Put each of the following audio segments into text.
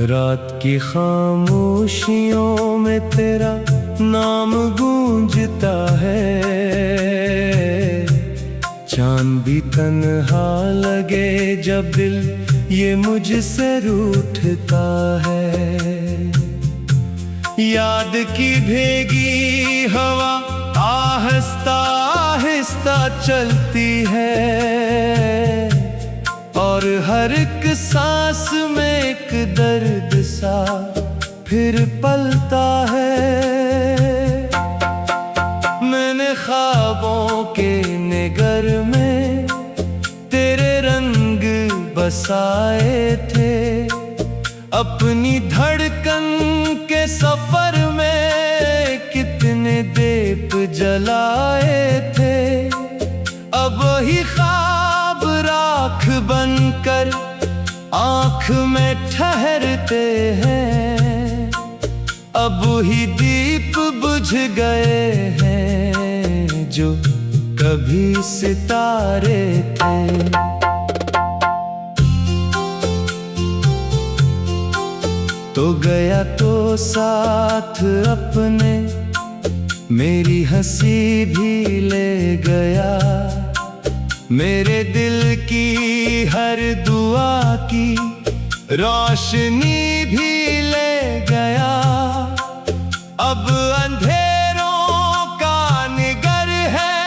रात की खामोशियों में तेरा नाम गूंजता है। चांद भी तन्हा लगे जब दिल ये मुझसे रूठता है। याद की भीगी हवा आहिस्ता आहिस्ता चलती है और हर एक सांस में एक दर्द सा फिर पलता है। मैंने ख्वाबों के निगर में तेरे रंग बसाए थे। अपनी धड़कन के सफर में कितने दीप जलाए थे। अब ही ख्वाब राख बनकर आँख में ठहरते हैं। अब ही दीप बुझ गए हैं जो कभी सितारे थे। तो गया तो साथ अपने मेरी हंसी भी ले गया। मेरे दिल की हर दुआ की रोशनी भी ले गया। अब अंधेरों का निगर है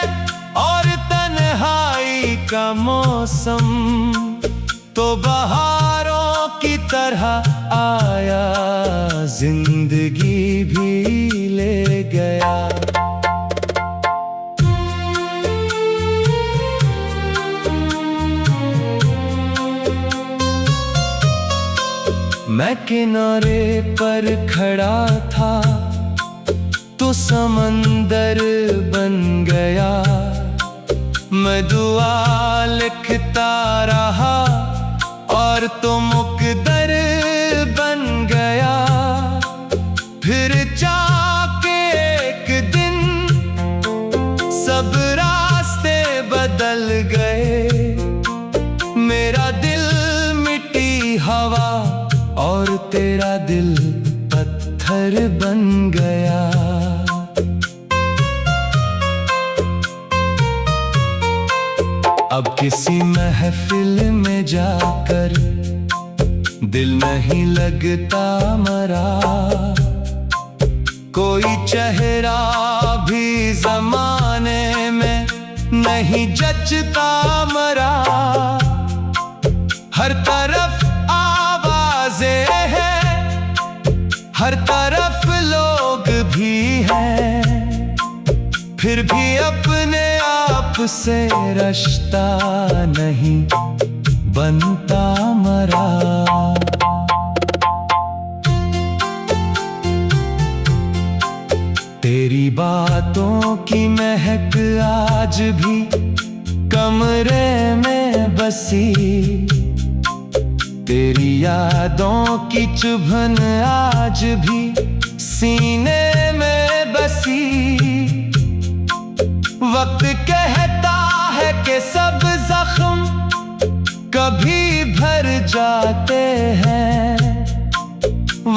और तन्हाई का मौसम तो बहारों की तरह आया, जिंदगी भी ले गया। मैं किनारे पर खड़ा था तो समंदर बन गया। मैं दुआ लिखता रहा और तो मुकद्दर बन गया। फिर जाके एक दिन सब रास्ते बदल गए। मेरा दिल मिट्टी हवा और तेरा दिल पत्थर बन गया। अब किसी महफिल में जाकर दिल नहीं लगता मरा। कोई चेहरा भी जमाने में नहीं जचता मरा। हर तरफ आवाजें हैं, हर तरफ लोग भी हैं, फिर भी अपने आप से रिश्ता नहीं बनता मरा। तेरी बातों की महक आज भी कमरे में बसी। तेरी यादों की चुभन आज भी सीने में बसी। वक्त कहता है कि सब जख्म कभी भर जाते हैं।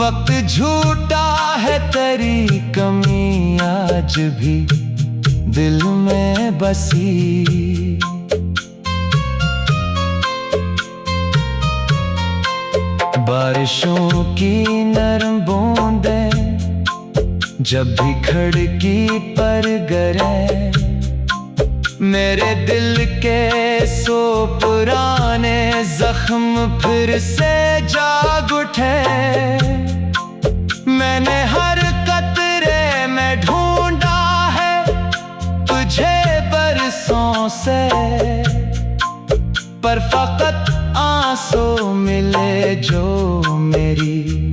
वक्त झूठा है, तेरी कमी आज भी दिल में बसी। बारिशों की नरम बूंदें जब भी खिड़की पर गिरे, मेरे दिल के सो पुराने जख्म फिर से जाग उठे। मैंने हर कतरे में ढूंढा है तुझे बरसों से, पर फकत आंसू मिले जो मेरी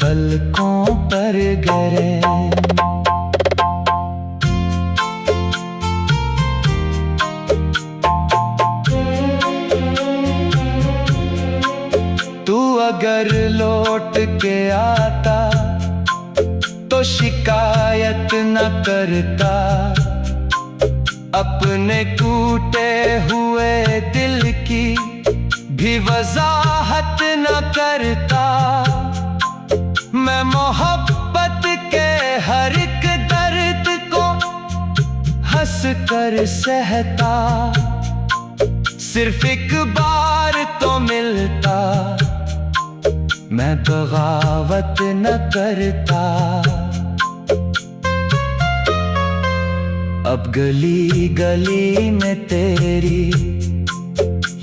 पलकों पर गिरे। तू अगर लौट के आता तो शिकायत न करता। अपने टूटे हुए दिल की भी वजाहत न करता। मैं मोहब्बत के हर एक दर्द को हंस कर सहता, सिर्फ एक बार तो मिलता, मैं बगावत न करता। अब गली गली में तेरी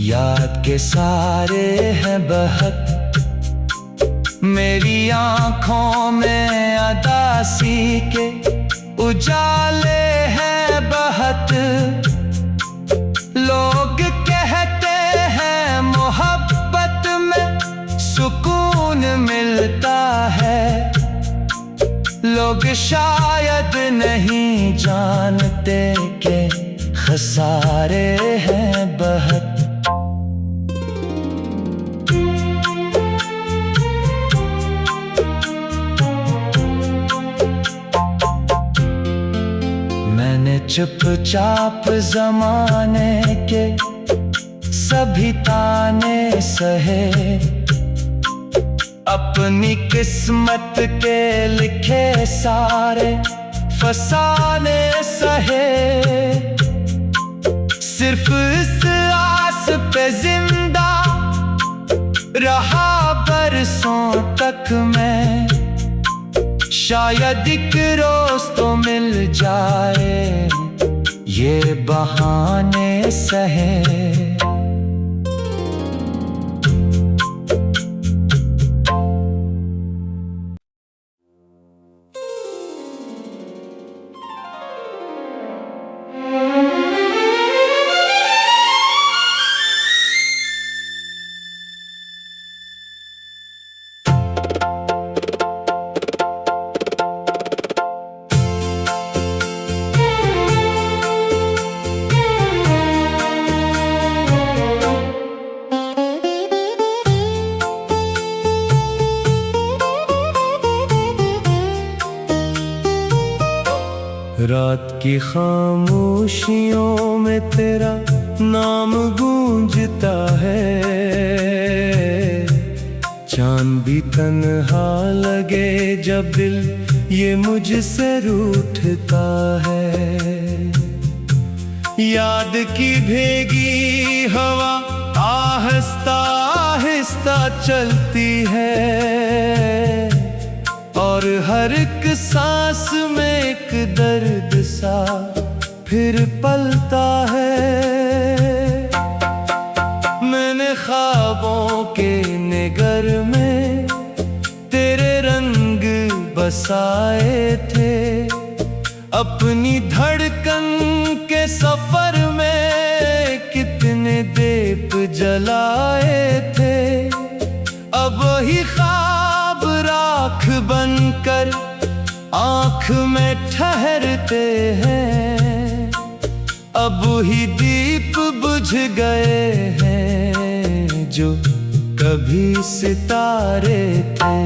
याद के सारे हैं बहक, मेरी आंखों में अदासी के उजाले हैं बहत। लोग कहते हैं मोहब्बत में सुकून मिलता है, लोग शायद नहीं जानते कि खसारे हैं बहत। मैंने चुपचाप ज़माने के सभी ताने सहे, अपनी किस्मत के लिखे सारे फसाने सहे। सिर्फ इस आस पे जिंदा रहा बरसों तक मैं, शायद एक रोज तो मिल जाए ये बहाने सहे। रात की खामोशियों में तेरा नाम गूंजता है, चांद भी तन्हा लगे जब दिल ये मुझसे रूठता है। याद की भीगी हवा आहिस्ता आहिस्ता चलती है, और हर एक सांस में एक दर्द सा फिर पलता है। मैंने ख्वाबों के निगर में तेरे रंग बसाए थे, अपनी धड़कन के सफर में कितने दीप जलाए थे। अब ही ख्वाब राख बनकर आँख में ठहरते हैं, अब ही दीप बुझ गए हैं जो कभी सितारे थे।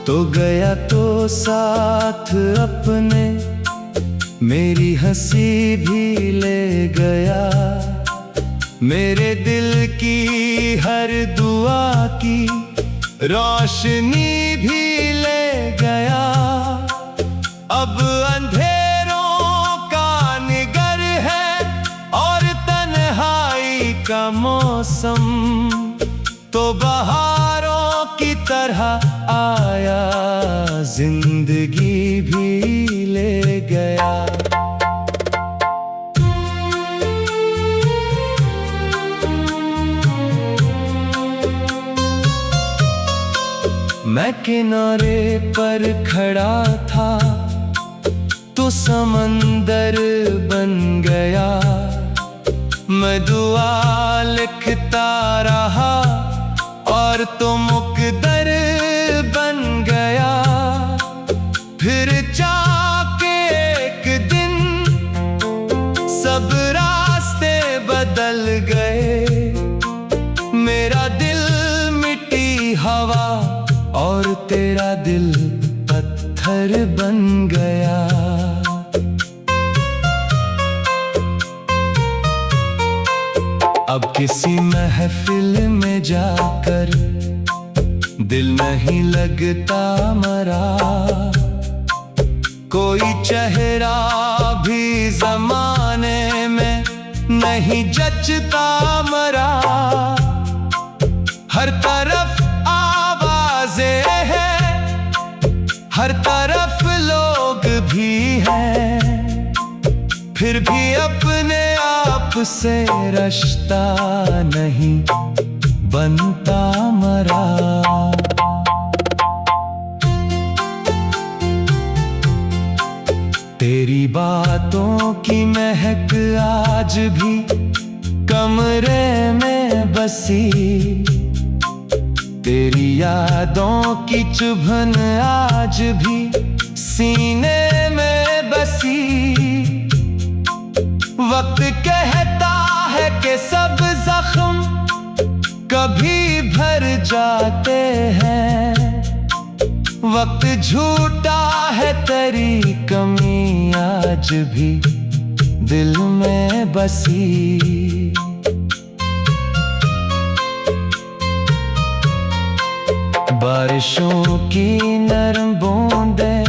तो गया तो साथ अपने मेरी हंसी भी ले गया, मेरे दिल की हर दुआ की रोशनी भी ले गया। अब अंधेरों का निगर है और तन्हाई का मौसम, तो बहारों की तरह आया जिंदगी भी ले गया। मैं किनारे पर खड़ा था तो समंदर बन गया, मैं दुआ लिखता रहा और तो मुकद्दर बन गया। फिर जाके एक दिन सब रास्ते बदल गए, मेरा दिल मिट्टी हवा और तेरा दिल पत्थर बन गया। अब किसी महफिल में जाकर दिल नहीं लगता मरा, कोई चेहरा भी जमाने में नहीं जचता मरा। हर तरफ आवाजें हैं, हर तरफ लोग भी हैं, फिर भी अपने आप से रिश्ता नहीं बनता मरा। तेरी बातों की महक आज भी कमरे में बसी, तेरी यादों की चुभन आज भी सीने में बसी। वक्त कहता है कि सब जख्म कभी भर जाते हैं, वक्त झूठा है तेरी कमी आज भी दिल में बसी। बारिशों की नरम बूंदें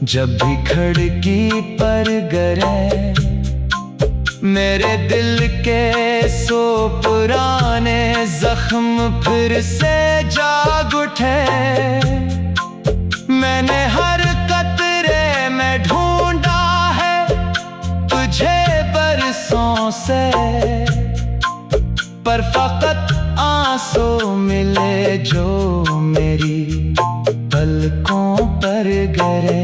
जब भी खिड़की पर गिरे, मेरे दिल के सो पुराने जख्म फिर से जाग उठे। मैंने हर कतरे में ढूंढा है तुझे बरसों से, पर फकत आंसू मिले जो मेरी पलकों पर गिरे।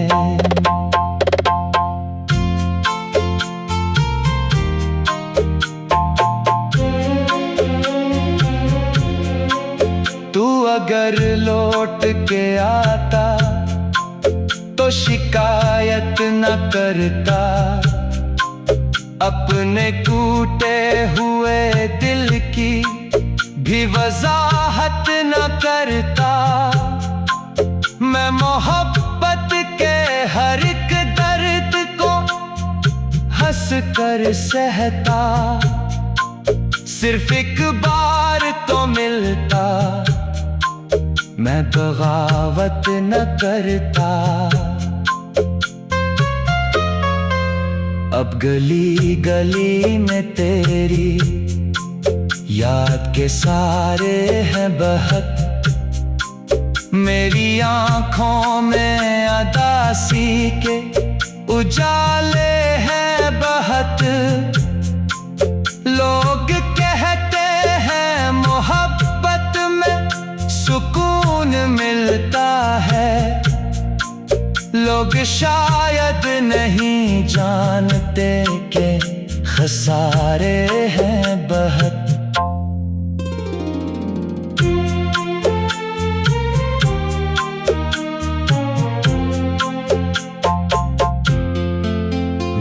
तू अगर लौट के आता तो शिकायत न करता, अपने टूटे हुए दिल की भी वजाहत न करता। मैं मोहब्बत के हर एक दर्द को हंस कर सहता, सिर्फ एक बार तो मिलता, मैं बगावत न करता। अब गली गली में तेरी याद के सारे हैं बहक, मेरी आंखों में अदासी के उजाले हैं बहत। लोग कहते हैं मोहब्बत में सुकून मिलता है, लोग शायद नहीं जानते कि खसारे हैं बहत।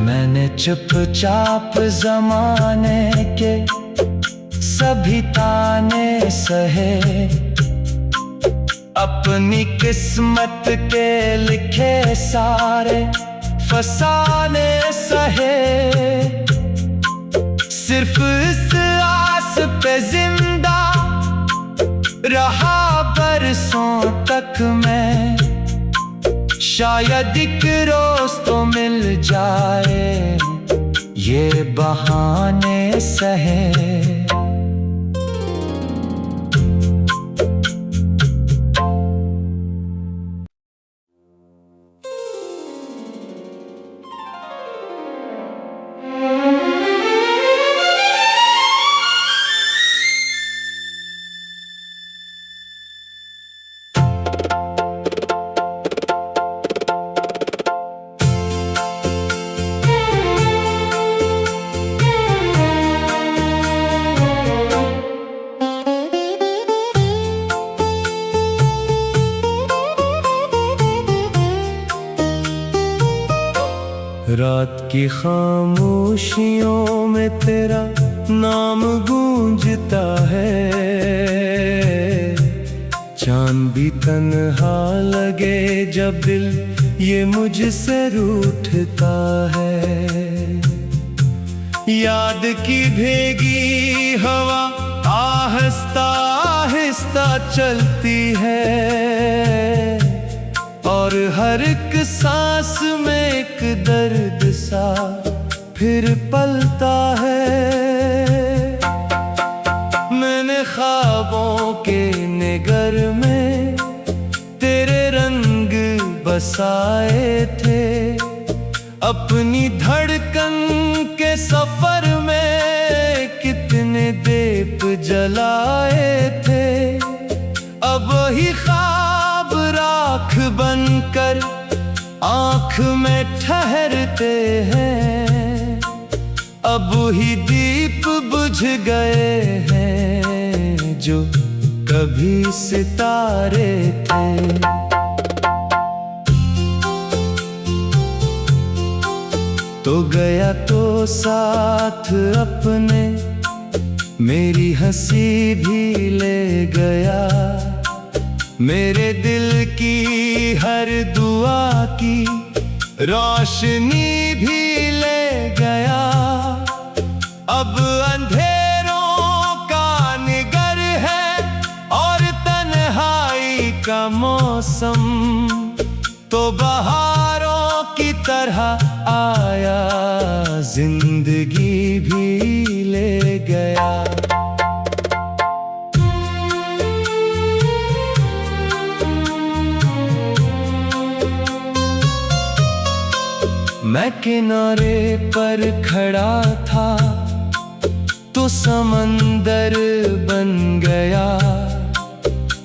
मैंने चुपचाप जमाने के सभी ताने सहे, अपनी किस्मत के लिखे सारे फसाने सहे। सिर्फ इस आस पे जिंदा रहा बरसों तक मैं, शायद एक रोज तो मिल जाए ये बहाने सहे। रात की खामोशियों में तेरा नाम गूंजता है, चांद भी तन्हा लगे जब दिल ये मुझसे रूठता है। याद की भीगी हवा आहिस्ता आहिस्ता चलती है, और हर एक सांस में एक दर्द सा फिर पलता है। मैंने ख्वाबों के निगर में तेरे रंग बसाए थे, अपनी धड़कन के सफर में कितने दीप जलाए थे। अब ही ख्वाब राख बनकर आँख में ठहरते हैं, अब ही दीप बुझ गए हैं जो कभी सितारे थे। तो गया तो साथ अपने मेरी हंसी भी ले गया, मेरे दिल की हर दुआ की रोशनी भी ले गया। अब अंधेरों का निगर है और तन्हाई का मौसम, तो बहारों की तरह आया जिंदगी भी ले गया। मैं किनारे पर खड़ा था तो समंदर बन गया,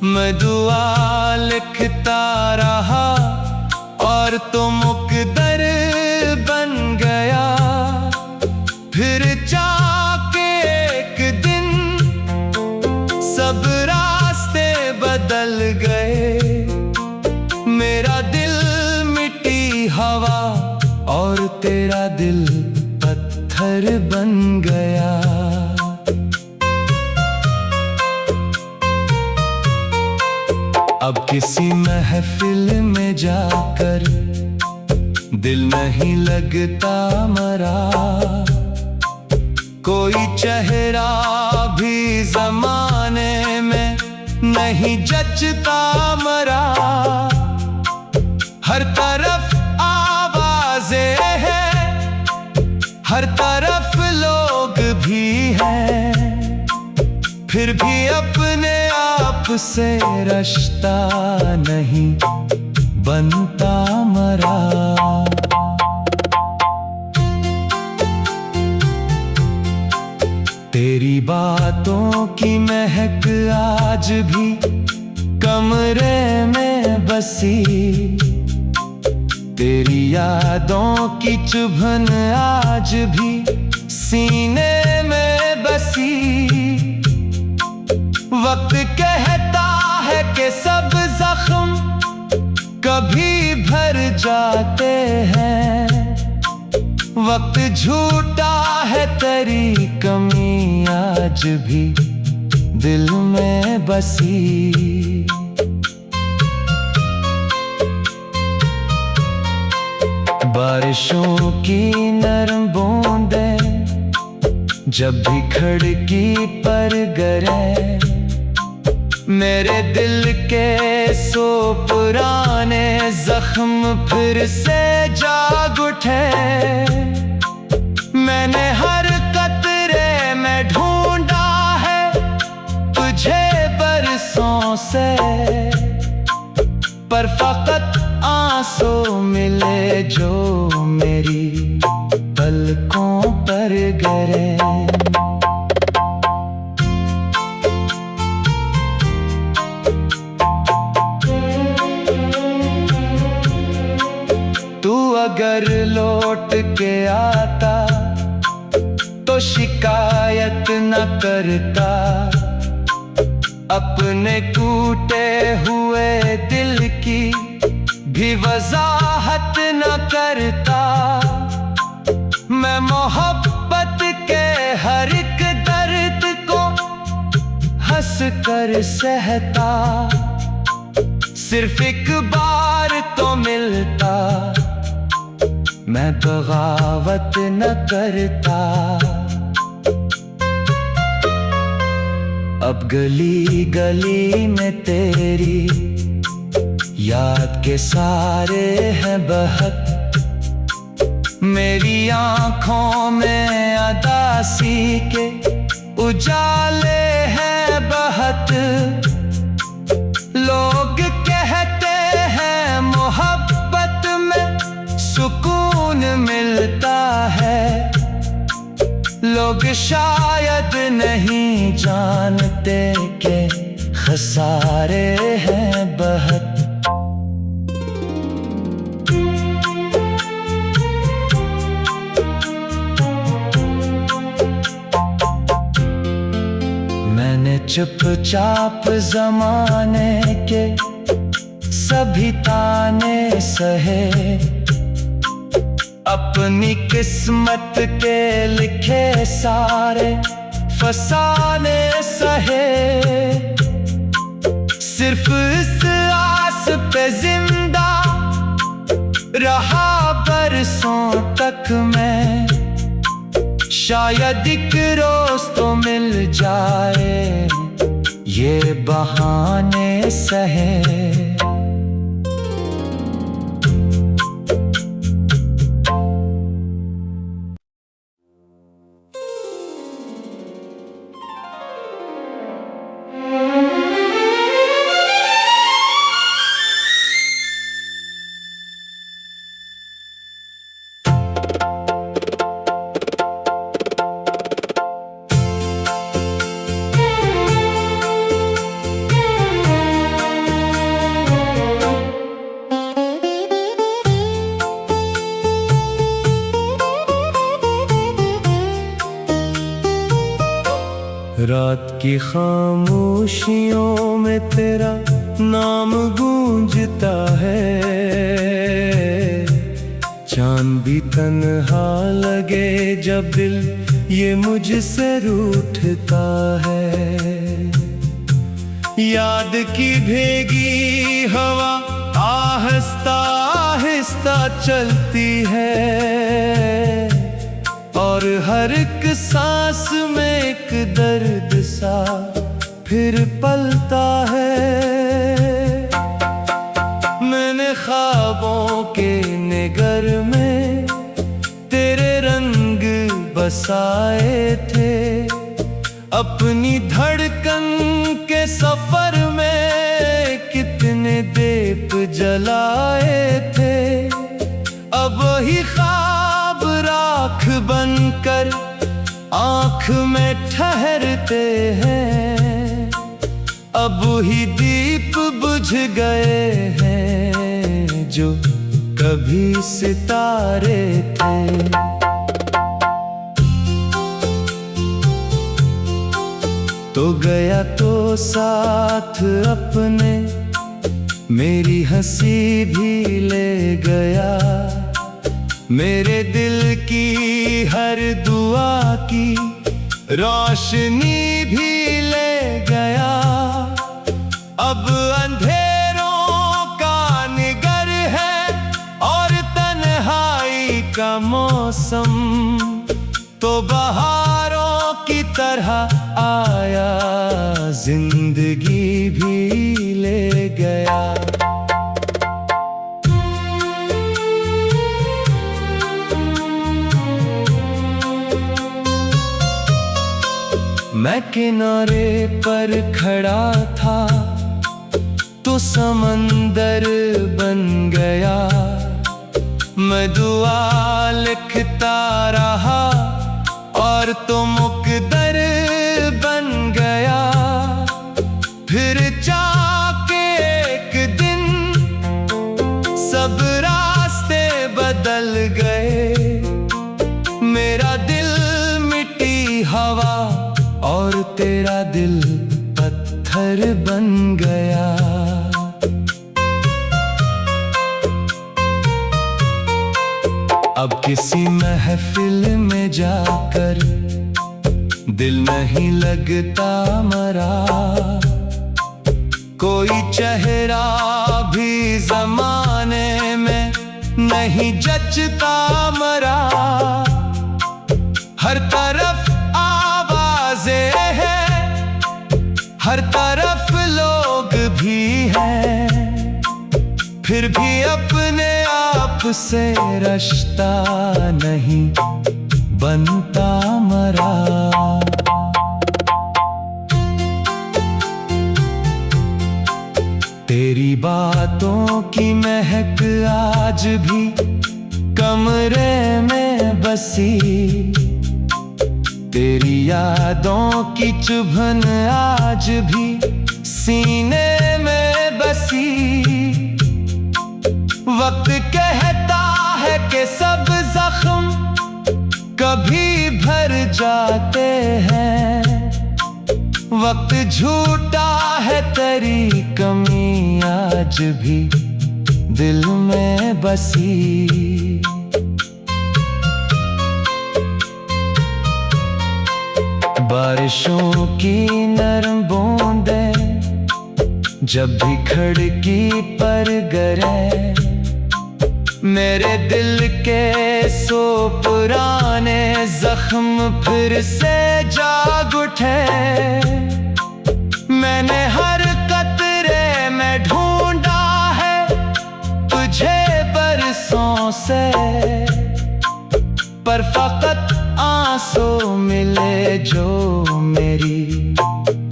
मैं दुआ लिखता रहा और तो मुकद्दर बन गया। फिर जाके एक दिन सब रास्ते बदल गए, मेरा दिल मिट्टी हवा और तेरा दिल पत्थर बन गया। अब किसी महफिल में जाकर दिल नहीं लगता मरा, कोई चेहरा भी जमाने में नहीं जचता मरा। हर तरफ आवाजें हैं, हर तरफ लोग भी हैं, फिर भी अपने आप से रिश्ता नहीं बनता मरा। तेरी बातों की महक आज भी कमरे में बसी, तेरी यादों की चुभन आज भी सीने में बसी। वक्त कहता है कि सब जख्म कभी भर जाते हैं, वक्त झूठा है तेरी कमी आज भी दिल में बसी। बारिशों की नरम बूंदें जब भी खिड़की पर गिरे, मेरे दिल के सो पुराने जख्म फिर से जाग उठे। मैंने हर कतरे में ढूंढा है तुझे बरसों से, पर फकत आंसू मिले जो मेरी पलकों पर गिरे। तू अगर लौट के आता तो शिकायत न करता, अपने टूटे हुए दिल की भी वजाहत न करता। मैं मोहब्बत के हर एक दर्द को हंस कर सहता, सिर्फ एक बार तो मिलता मैं बगावत न करता। अब गली गली में तेरी याद के सारे हैं बहत। मेरी आँखों में अदासी के उजाले हैं बहुत। लोग कहते हैं मोहब्बत में सुकून मिलता है। लोग शायद नहीं जानते कि खसारे हैं बहुत। मैंने चुपचाप ज़माने के सभी ताने सहे। अपनी किस्मत के लिखे सारे फसाने सहे। सिर्फ इस आस पे जिंदा रहा बरसों तक मैं। शायद एक रोज तो मिल जाए ये बहाने सहे। रात की खामोशियों में तेरा नाम गूंजता है। चांद भी तन्हा लगे जब दिल ये मुझसे रूठता है। याद की भीगी हवा आहिस्ता आहिस्ता चलती है। और हर एक सांस में एक दर्द सा फिर पलता है। मैंने ख्वाबों के निगर में तेरे रंग बसाए थे। अपनी धड़कन के सफर में कितने दीप जलाए थे। अब ही ख्वाब राख बनकर आँख में ठहरते हैं। अब ही दीप बुझ गए हैं जो कभी सितारे थे। तो गया तो साथ अपने मेरी हंसी भी ले गया। मेरे दिल की हर दुआ की रोशनी भी ले गया। अब अंधेरों का निगर है और तन्हाई का मौसम। तो बहारों की तरह आया जिंदगी भी ले गया। मैं किनारे पर खड़ा था तो समंदर बन गया। मैं दुआ लिखता रहा और तो मुकद्दर बन गया। फिर जाके एक दिन सब रास्ते बदल गए। मेरा दिल मिट्टी हवा और तेरा दिल पत्थर बन गया। अब किसी महफिल में जाकर दिल नहीं लगता मरा। कोई चेहरा भी जमाने में नहीं जचता मरा। हर तरफ आवाजें हैं हर तरफ लोग भी हैं, फिर भी अपने आप से रिश्ता नहीं बनता मरा। तेरी बातों की महक आज भी कमरे में बसी, तेरी यादों की चुभन आज भी सीने में बसी। वक्त कहता है कि सब जख्म कभी भर जाते हैं, वक्त झूठा है तेरी कमी आज भी दिल में बसी। बारिशों की नरम बूंदें जब भी खिड़की पर गिरे, मेरे दिल के सो पुराने जख्म फिर से जाग उठे। मैंने हर कतरे में ढूंढा है तुझे बरसों से, पर फकत आंसू मिले जो मेरी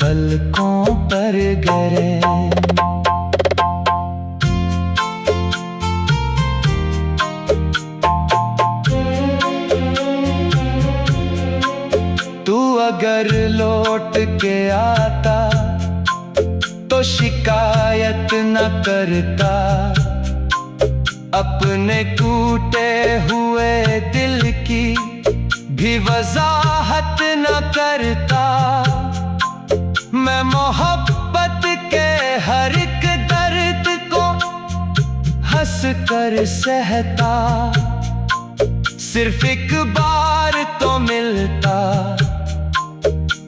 पलकों पर गिरे। तू अगर लौट के आता तो शिकायत न करता, अपने टूटे हुए दिल की भी वजाहत न करता। मैं मोहब्बत के हर एक दर्द को हंस कर सहता, सिर्फ एक बार तो मिलता,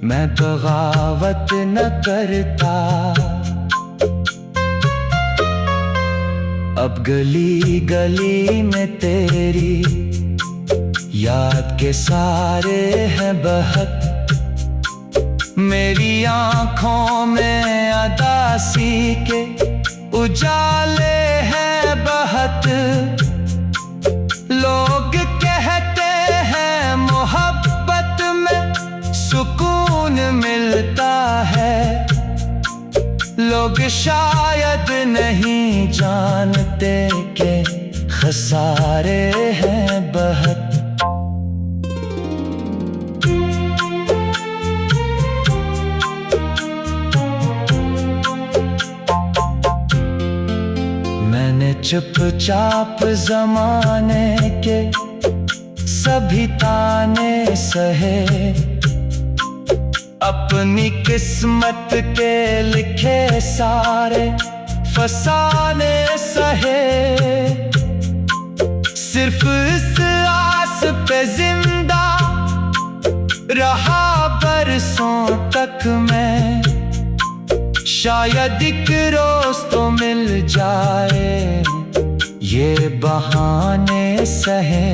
मैं बगावत न करता। अब गली गली में तेरी याद के सारे हैं बहक, मेरी आंखों में अदासी के उजाले हैं बहत। लोग कहते हैं मोहब्बत में सुकून मिलता है, लोग शायद नहीं जानते कि खसारे हैं बहत। मैंने चुपचाप जमाने के सभी ताने सहे, अपनी किस्मत के लिखे सारे फसाने सहे। सिर्फ इस आस पे जिंदा रहा बरसों तक मैं, शायद एक रोज तो मिल जाए ये बहाने सहे।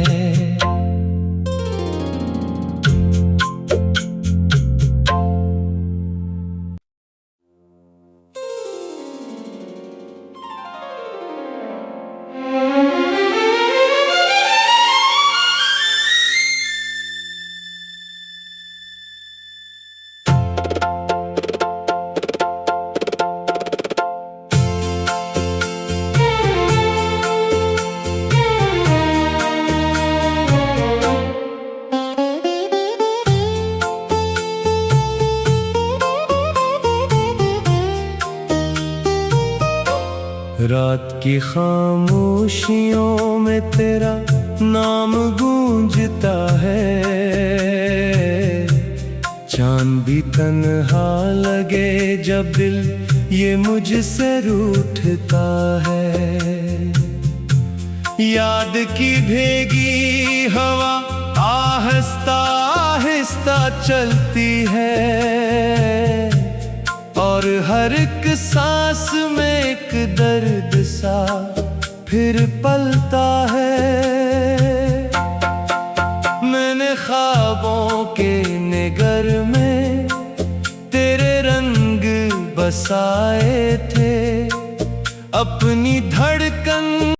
रात की खामोशियों में तेरा नाम गूंजता है, चांद भी तन्हा लगे जब दिल ये मुझसे रूठता है। याद की भीगी हवा आहिस्ता आहिस्ता चलती है, और हर एक सांस में एक दर्द सा फिर पलता है। मैंने ख्वाबों के निगर में तेरे रंग बसाए थे अपनी धड़कन